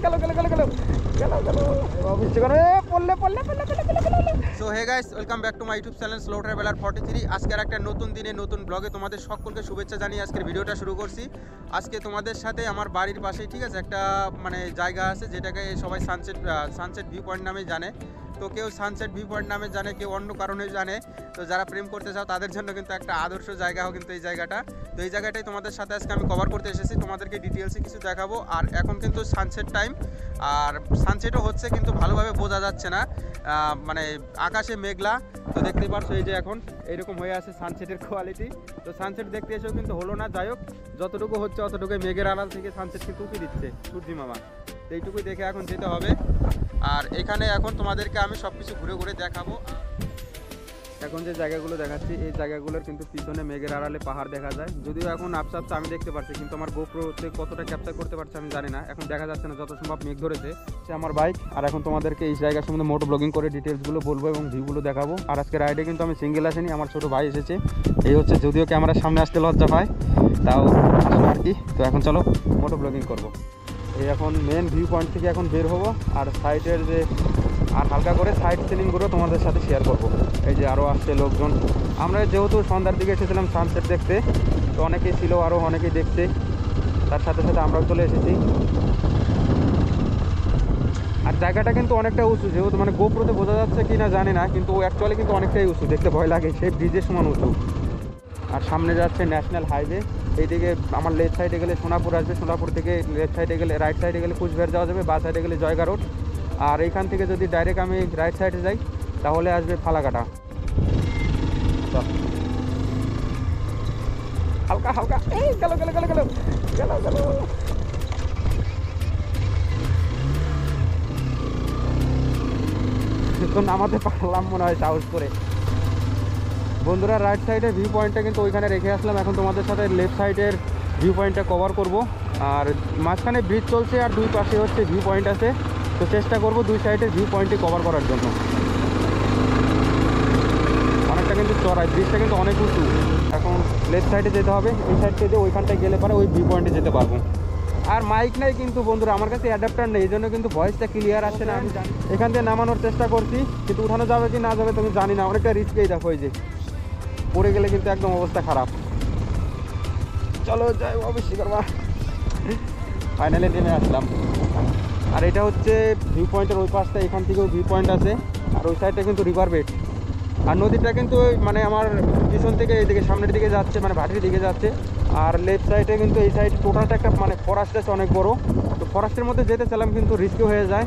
গেল গেল গেল গেল গেল গেল অবশ্যই করে পড়লে পড়লে পড়লে পড়লে। So hey guys, welcome back to my YouTube channel slow traveller 43। আজকের একটা নতুন দিনে নতুন ব্লগে তোমাদের সকলকে শুভেচ্ছা জানিয়ে আজকের ভিডিওটা শুরু করছি। আজকে তোমাদের সাথে আমার বাড়ির পাশেই ঠিক আছে একটা মানে জায়গা আছে যেটাকে সবাই সানসেট ভিউ পয়েন্ট নামে জানে। তো কেউ সানসেট ভিউ পয়েন্ট নামে জানে, কেউ অন্য কারণে জানে। তো যারা প্রেম করতে চাও তাদের জন্য কিন্তু একটা আদর্শ জায়গাও কিন্তু এই জায়গাটা। তো এই জায়গাটাই তোমাদের সাথে আজকে আমি কভার করতে এসেছি, তোমাদেরকে ডিটেলসে কিছু দেখাবো। আর এখন কিন্তু সানসেট টাইম, আর সানসেটও হচ্ছে কিন্তু ভালোভাবে বোঝা যাচ্ছে না, মানে আকাশে মেঘলা। তো দেখতেই পারছো এই যে এখন এইরকম হয়ে আছে সানসেটের কোয়ালিটি। তো সানসেট দেখতে এসেও কিন্তু হলো না, যাই হোক যতটুকু হচ্ছে অতটুকু মেঘের আড়াল থেকে সানসেট কিন্তু উঁকি দিচ্ছে সূর্যি মামা। তো এইটুকুই দেখে এখন যেতে হবে। আর এখানে এখন তোমাদেরকে আমি সব কিছু ঘুরে ঘুরে দেখাবো। এখন যে জায়গাগুলো দেখাচ্ছি এই জায়গাগুলোর কিন্তু পিছনে মেঘের আড়ালে পাহাড় দেখা যায়, যদিও এখন আপসা আপসা আমি দেখতে পাচ্ছি, কিন্তু আমার গোপ্রোতে কতটা ক্যাপচার করতে পারছে আমি জানি না, এখন দেখা যাচ্ছে না, যত সম্ভব মেঘ ধরেছে। সে আমার বাইক। আর এখন তোমাদেরকে এই জায়গার সম্বন্ধে মোটো ব্লগিং করে ডিটেলসগুলো বলবো এবং ভিউগুলো দেখাবো। আর আজকে রাইডে কিন্তু আমি সিঙ্গেল আসিনি, আমার ছোটো ভাই এসেছে। এই হচ্ছে, যদিও ক্যামেরার সামনে আসতে লজ্জা পায়, তাও আসলে আর কি। তো এখন চলো মোটো ব্লগিং করবো। এই এখন মেন ভিউ পয়েন্ট থেকে এখন বের হবো, আর সাইডের যে আর হালকা করে সাইড সিনিংগুলো তোমাদের সাথে শেয়ার করব। এই যে আরও আসছে লোকজন। আমরা যেহেতু সন্ধ্যার দিকে এসেছিলাম সানসেট দেখতে, তো অনেকেই ছিল, আরও অনেকেই দেখতে, তার সাথে সাথে আমরাও চলে এসেছি। আর জায়গাটা কিন্তু অনেকটা উঁচু, যেহেতু মানে গোপ্রোতে বোঝা যাচ্ছে কি না জানি না, কিন্তু অ্যাকচুয়ালি কিন্তু অনেকটাই উঁচু, দেখতে ভয় লাগে, সেই ব্রিজের সমান উঁচু। আর সামনে যাচ্ছে ন্যাশনাল হাইওয়ে। এইদিকে আমার লেফট সাইডে গেলে সোনাপুর আসবে, সোনাপুর থেকে লেফট সাইডে গেলে রাইট সাইডে গেলে কুচবিহার যাওয়া যাবে, বা সাইডে গেলে জয়গা রোড। আর এইখান থেকে যদি ডাইরেক্ট আমি রাইট সাইডে যাই তাহলে আসবে ফালাকাটা। হালকা হালকা এই গেল গেল গেল গেল গেল গেল। তো নামাতে পারলাম মনে হয় সাহস করে। বন্ধুরা, রাইট সাইডে ভিউ পয়েন্টটা কিন্তু ওইখানে রেখে আসলাম, এখন তোমাদের সাথে লেফট সাইডের ভিউ পয়েন্টটা কভার করব। আর মাঝখানে ব্রিজ চলছে আর দুই পাশে হচ্ছে ভিউ পয়েন্ট আছে, তো চেষ্টা করব দুই সাইডের ভিউ পয়েন্টে কভার করার জন্য। অনেকটা কিন্তু চড়াই, ব্রিজটা কিন্তু অনেক উঁচু। এখন লেফট সাইডে যেতে হবে, এই সাইড থেকে ওইখানটায় গেলে পরে ওই ভিউ পয়েন্টে যেতে পারবো। আর মাইক নাই কিন্তু বন্ধুরা, আমার কাছে অ্যাডাপ্টার নেই, এই জন্য কিন্তু ভয়েসটা ক্লিয়ার আসছে না। আমি জানি এখান থেকে নামানোর চেষ্টা করছি, কিন্তু উঠানো যাবে কি না যাবে তুমি জানি না, অনেকটা রিস্কেই দেখো। এই যে পড়ে গেলে কিন্তু একদম অবস্থা খারাপ। চলো যাই অবশ্যই করবা। ফাইনালি নেমে আসলাম। আর এটা হচ্ছে ভিউ পয়েন্টের ওই পাশটা, এখান থেকেও ভিউ পয়েন্ট আছে। আর ওই সাইডটা কিন্তু রিভার বেড। আর নদীটা কিন্তু মানে আমার পিছন থেকে এইদিকে সামনের দিকে যাচ্ছে, মানে ভাটির দিকে যাচ্ছে। আর লেফট সাইডে কিন্তু এই সাইড টোটালটা একটা মানে ফরেস্ট আছে অনেক বড়। তো ফরেস্টের মধ্যে যেতে চাইলাম কিন্তু রিস্কি হয়ে যায়।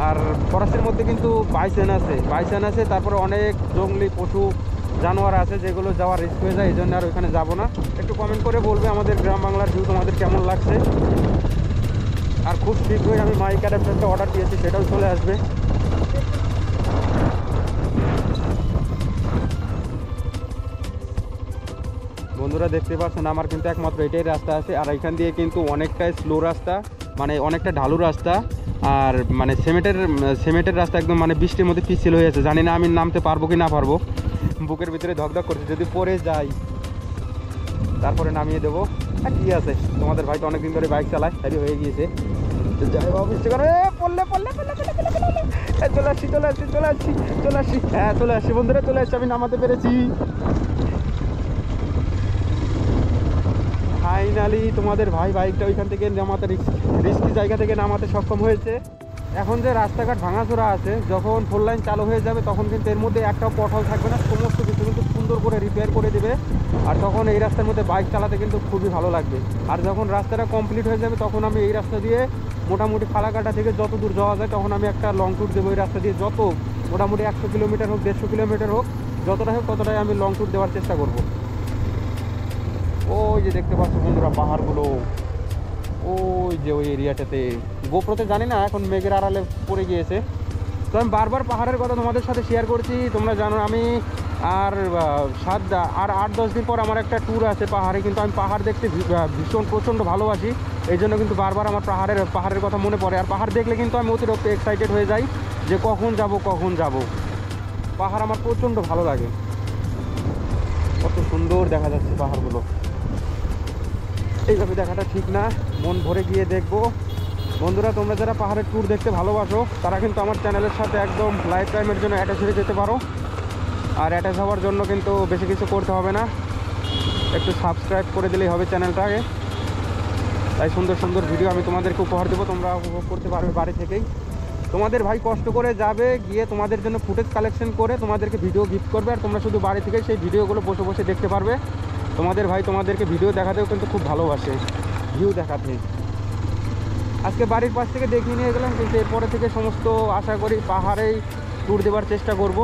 আর ফরেস্টের মধ্যে কিন্তু বাইসন আছে, তারপরে অনেক জঙ্গলি পশু জানোয়ার আছে, যেগুলো যাওয়ার রিস্ক হয়ে যায়, এই জন্য আর ওইখানে যাবো না। একটু কমেন্ট করে বলবে আমাদের গ্রাম বাংলার ভিউ তোমাদের কেমন লাগছে। আর খুব শীঘ্রই আমি মাইক অ্যাডাপ্টারটা অর্ডার দিয়েছি, সেটাও চলে আসবে। বন্ধুরা দেখতে পাচ্ছেন আমার কিন্তু একমাত্র এটাই রাস্তা আছে, আর এখান দিয়ে কিন্তু অনেকটাই স্লো রাস্তা, মানে অনেকটা ঢালু রাস্তা। আর মানে সিমেন্টের রাস্তা একদম মানে বৃষ্টির মধ্যে পিচ্ছিল হয়ে আছে, জানি না আমি নামতে পারবো কি না পারবো। বুকের ভিতরে ধকধক করছে, যদি পড়ে যাই তারপরে নামিয়ে দেবো। আর কি আছে, তোমাদের ভাই তো অনেকদিন ধরে বাইক চালায়, তাই হয়ে গিয়েছে। চলে আসছি হ্যাঁ চলে আসছি বন্ধুরা, চলে আসছি, আমি নামাতে পেরেছি ফাইনালি। তোমাদের ভাই বাইকটা ওইখান থেকে নামাতে রিস্কি জায়গা থেকে নামাতে সক্ষম হয়েছে। এখন যে রাস্তাঘাট ভাঙাচোরা আছে, যখন 4 লাইন চালু হয়ে যাবে তখন কিন্তু এর মধ্যে একটাও পটহল থাকবে না, সমস্ত কিছু কিন্তু সুন্দর করে রিপেয়ার করে দেবে। আর তখন এই রাস্তার মধ্যে বাইক চালাতে কিন্তু খুবই ভালো লাগবে। আর যখন রাস্তাটা কমপ্লিট হয়ে যাবে তখন আমি এই রাস্তা দিয়ে মোটামুটি ফালাকাটা থেকে যত দূর যাওয়া যায় তখন আমি একটা লং ট্যুর দেবো এই রাস্তা দিয়ে, যত মোটামুটি 100 কিলোমিটার হোক 150 কিলোমিটার হোক, যতটা হোক ততটাই আমি লং ট্যুর দেওয়ার চেষ্টা করব। ওই যে দেখতে পাচ্ছ বন্ধুরা পাহাড়গুলো, ওই যে ওই এরিয়াটাতে। গোপ্রোতে জানি না, এখন মেঘের আড়ালে পড়ে গিয়েছে। তো আমি বারবার পাহাড়ের কথা তোমাদের সাথে শেয়ার করছি, তোমরা জানো আমি আর 8-10 দিন পর আমার একটা ট্যুর আছে পাহাড়ে, কিন্তু আমি পাহাড় দেখতে ভীষণ প্রচণ্ড ভালোবাসি, এই জন্য কিন্তু বারবার আমার পাহাড়ের কথা মনে পড়ে। আর পাহাড় দেখলে কিন্তু আমি অতিরিক্ত এক্সাইটেড হয়ে যাই যে কখন যাব। পাহাড় আমার প্রচণ্ড ভালো লাগে, কত সুন্দর দেখা যাচ্ছে পাহাড়গুলো। এইভাবে দেখাটা ঠিক না, মন ভরে গিয়ে দেখবো। বন্ধুরা তোমরা যারা পাহাড়ের ট্যুর দেখতে ভালোবাসো তারা কিন্তু আমার চ্যানেলের সাথে একদম লাইফ টাইমের জন্য অ্যাটাচ হয়ে যেতে পারো। আর অ্যাটাচ হওয়ার জন্য কিন্তু বেশি কিছু করতে হবে না, একটু সাবস্ক্রাইব করে দিলেই হবে চ্যানেলটাকে। তাই সুন্দর সুন্দর ভিডিও আমি তোমাদেরকে উপহার দেবো, তোমরা উপভোগ করতে পারবে বাড়ি থেকেই। তোমাদের ভাই কষ্ট করে যাবে, গিয়ে তোমাদের জন্য ফুটেজ কালেকশন করে তোমাদেরকে ভিডিও গিফট করবে, আর তোমরা শুধু বাড়ি থেকেই সেই ভিডিওগুলো বসে বসে দেখতে পারবে। তোমাদের ভাই তোমাদেরকে ভিডিও দেখাতেও কিন্তু খুব ভালোবাসে, ভিউ দেখাতে। আজকে বাড়ির পাশ থেকে দেখিয়ে নিয়ে গেলাম, কিন্তু এরপরে থেকে সমস্ত আশা করি পাহাড়েই ট্যুর দেওয়ার চেষ্টা করব।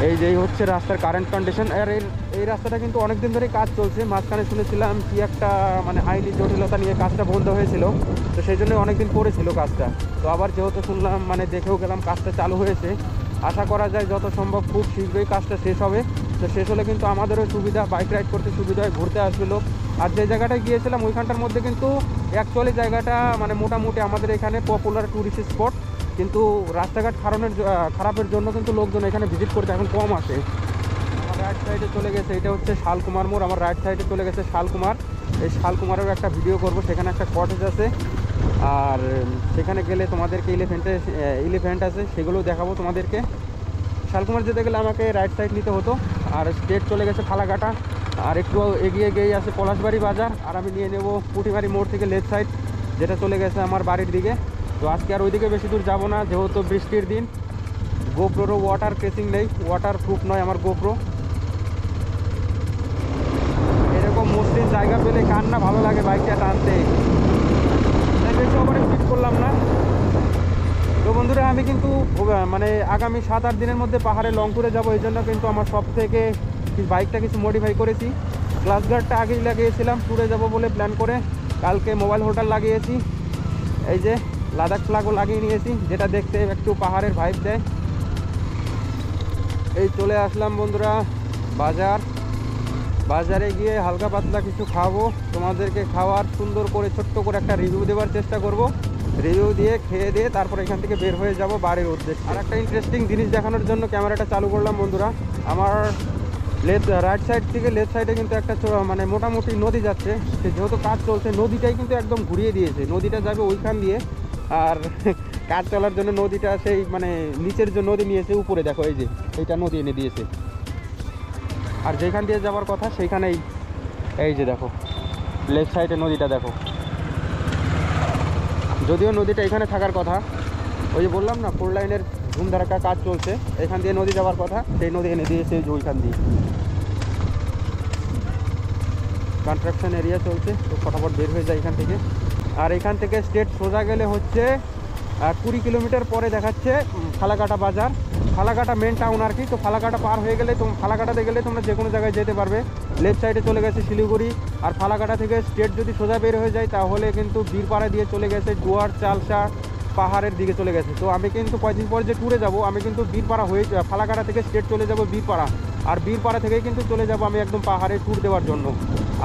এই যে হচ্ছে রাস্তার কারেন্ট কন্ডিশন। আর এই রাস্তাটা কিন্তু অনেক দিন ধরেই কাজ চলছে। মাঝখানে শুনেছিলাম কি একটা মানে আইনি জটিলতা নিয়ে কাজটা বন্ধ হয়েছিল, তো সেই জন্য অনেকদিন পড়েছিল কাজটা। তো আবার যেহেতু শুনলাম মানে দেখেও গেলাম কাজটা চালু হয়েছে, আশা করা যায় যত সম্ভব খুব শীঘ্রই কাজটা শেষ হবে। তো শেষ হলে কিন্তু আমাদেরও সুবিধা, বাইক রাইড করতে সুবিধা হয়, ঘুরতে আসবে লোক। আর যে জায়গাটায় গিয়েছিলাম ওইখানটার মধ্যে কিন্তু অ্যাকচুয়ালি জায়গাটা মানে মোটামুটি আমাদের এখানে পপুলার ট্যুরিস্ট স্পট, কিন্তু রাস্তাঘাট খারাপের জন্য কিন্তু লোকজন এখানে ভিজিট করতে এখন কম আসে। আমার রাইট সাইডে চলে গেছে, এটা হচ্ছে শালকুমার মোড়। আমার রাইট সাইডে চলে গেছে শালকুমার। এই শালকুমারেরও একটা ভিডিও করব, সেখানে একটা কটেজ আছে, আর সেখানে গেলে তোমাদেরকে এলিফ্যান্ট আছে, সেগুলো দেখাবো তোমাদেরকে। শালকুমার যেতে গেলে আমাকে রাইট সাইড নিতে হতো, আর স্ট্রেট চলে গেছে ফালাকাটা, আর একটু এগিয়ে গিয়ে আছে পলাশবাড়ি বাজার। আর আমি নিয়ে নেব পুঁটিমারি মোড় থেকে লেফট সাইড, যেটা চলে গেছে আমার বাড়ির দিকে। তো আজকে আর ওইদিকে বেশি দূর যাবো না, যেহেতু বৃষ্টির দিন। গোপ্রোরও ওয়াটার কেসিং নেই, ওয়াটার প্রুফ নয় আমার গোপ্রো। এরকম মসৃণ জায়গা পেলে কার না ভালো লাগে বাইকটা টানতে, তাই বেশি ওখানে ফিট করলাম না। তো বন্ধুরা আমি কিন্তু মানে আগামী 7-8 দিনের মধ্যে পাহাড়ে লং ট্যুরে যাবো। এই জন্য কিন্তু আমার সব থেকে বাইকটা কিছু মডিফাই করেছি। গ্লাস গার্ডটা আগেই লাগিয়েছিলাম ট্যুরে যাব বলে প্ল্যান করে, কালকে মোবাইল হোল্ডার লাগিয়েছি। এই যে লাদাখ ফ্ল্যাগও লাগিয়ে নিয়েছি, যেটা দেখতে একটু পাহাড়ের ভাইব দেয়। এই চলে আসলাম বন্ধুরা বাজারে গিয়ে হালকা পাতলা কিছু খাবো, তোমাদেরকে খাওয়ার সুন্দর করে ছোট্ট করে একটা রিভিউ দেওয়ার চেষ্টা করব। রিভিউ দিয়ে খেয়ে দিয়ে তারপর এখান থেকে বের হয়ে যাব বাড়ির উদ্দেশ্যে। আর একটা ইন্টারেস্টিং জিনিস দেখানোর জন্য ক্যামেরাটা চালু করলাম বন্ধুরা। আমার রাইট সাইড থেকে লেফট সাইডে কিন্তু একটা মানে মোটামুটি নদী যাচ্ছে। সে যেহেতু কাজ চলছে, নদীটাই কিন্তু একদম ঘুরিয়ে দিয়েছে। নদীটা যাবে ওইখান দিয়ে, আর কাজ চলার জন্য নদীটা সেই মানে নিচের যে নদী নিয়েছে উপরে, দেখো এই যে এইটা নদী এনে দিয়েছে। আর যেখান দিয়ে যাওয়ার কথা সেইখানেই এই যে দেখো লেফট সাইডে নদীটা দেখো। যদিও নদীটা এখানে থাকার কথা, ওই যে বললাম না 4 লাইনের ধুমধারাক্কা কাজ চলছে, এখান দিয়ে নদী যাওয়ার কথা, সেই নদী এনে দিয়েছে যে ওইখান দিয়ে। কনস্ট্রাকশন এরিয়া চলছে, তো ফটাফট বের হয়ে যায় এখান থেকে। আর এখান থেকে স্ট্রেট সোজা গেলে হচ্ছে 20 কিলোমিটার পরে দেখাচ্ছে ফালাকাটা বাজার, ফালাকাটা মেন টাউন আর কি। তো ফালাকাটা পার হয়ে গেলে ফালাকাটাতে গেলে তোমরা যে কোনো জায়গায় যেতে পারবে। লেফট সাইডে চলে গেছে শিলিগুড়ি, আর ফালাকাটা থেকে স্ট্রেট যদি সোজা বের হয়ে যায় তাহলে কিন্তু বীরপাড়া দিয়ে চলে গেছে ডুয়ার চালসা পাহাড়ের দিকে চলে গেছে। তো আমি কিন্তু কয়েকদিন পরে যে ট্যুরে যাব, আমি কিন্তু বীরপাড়া হয়ে ফালাকাটা থেকে স্ট্রেট চলে যাব বীরপাড়া, আর বীরপাড়া থেকেই কিন্তু চলে যাব আমি একদম পাহাড়ের ট্যুর দেওয়ার জন্য।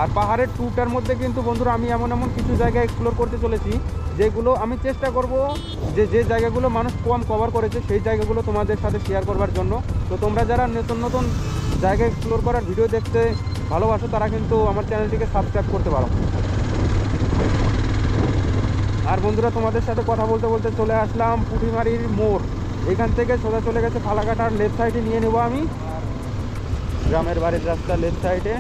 আর পাহাড়ের ট্যুরটার মধ্যে কিন্তু বন্ধুরা আমি এমন কিছু জায়গা এক্সপ্লোর করতে চলেছি, যেগুলো আমি চেষ্টা করব যে জায়গাগুলো মানুষ কম কভার করেছে সেই জায়গাগুলো তোমাদের সাথে শেয়ার করবার জন্য। তো তোমরা যারা নতুন জায়গা এক্সপ্লোর করার ভিডিও দেখতে ভালোবাসো তারা কিন্তু আমার চ্যানেলটিকে সাবস্ক্রাইব করতে পারো। আর বন্ধুরা তোমাদের সাথে কথা বলতে বলতে চলে আসলাম পুঁটিমারির মোড়। এখান থেকে সোজা চলে গেছে ফালাকাটার লেফট সাইডে নিয়ে নেবো আমি, গ্রামের বাড়ির রাস্তা লেফট সাইডে।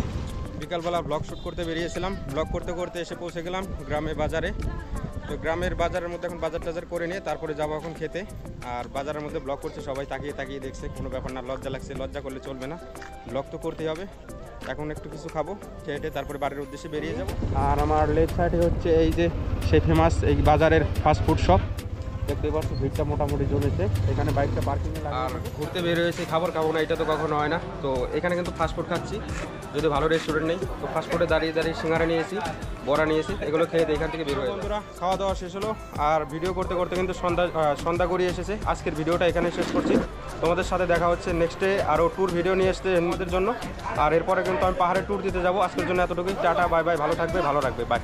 বিকালবেলা ব্লগ শ্যুট করতে বেরিয়েছিলাম, ব্লগ করতে করতে এসে পৌঁছে গেলাম গ্রামে বাজারে। তো গ্রামের বাজারের মধ্যে এখন বাজার টাজার করে নিয়ে তারপরে যাবো এখন খেতে। আর বাজারের মধ্যে ব্লগ করছে, সবাই তাকিয়ে দেখছে, কোনো ব্যাপার না, লজ্জা লাগছে, লজ্জা করলে চলবে না, ব্লগ তো করতেই হবে। এখন একটু কিছু খাবো, খেয়ে তারপরে বাড়ির উদ্দেশ্যে বেরিয়ে যাব। আর আমার লেফট সাইডে হচ্ছে এই যে সেই ফেমাস এই বাজারের ফাস্টফুড শপ, দেখতে পাচ্ছ ভিড়টা মোটামুটি জমেছে। এখানে বাইকটা পার্কিংয়ে লাগে। আর ঘুরতে বের হয়েছি, খাবার খাবো না এটা তো কখনো হয় না। তো এখানে কিন্তু ফাস্টফুড খাচ্ছি, যদি ভালো রেস্টুরেন্ট নেই। তো ফাস্টফুডে দাঁড়িয়ে সিঙ্গারা নিয়েছি, বড়া নিয়েছি, এগুলো খেয়ে এখান থেকে বের হয়ে। বন্ধুরা খাওয়া দাওয়া শেষ হলো, আর ভিডিও করতে করতে কিন্তু সন্ধ্যা গড়িয়ে এসেছে। আজকের ভিডিওটা এখানে শেষ করছি, তোমাদের সাথে দেখা হচ্ছে নেক্সটে আরও ট্যুর ভিডিও নিয়ে আসতে এর জন্য। আর এরপরে কিন্তু আমি পাহাড়ে ট্যুর দিতে যাবো। আজকের জন্য এতটুকুই, টাটা বাই বাই, ভালো থাকবে, ভালো রাখবে, বাই।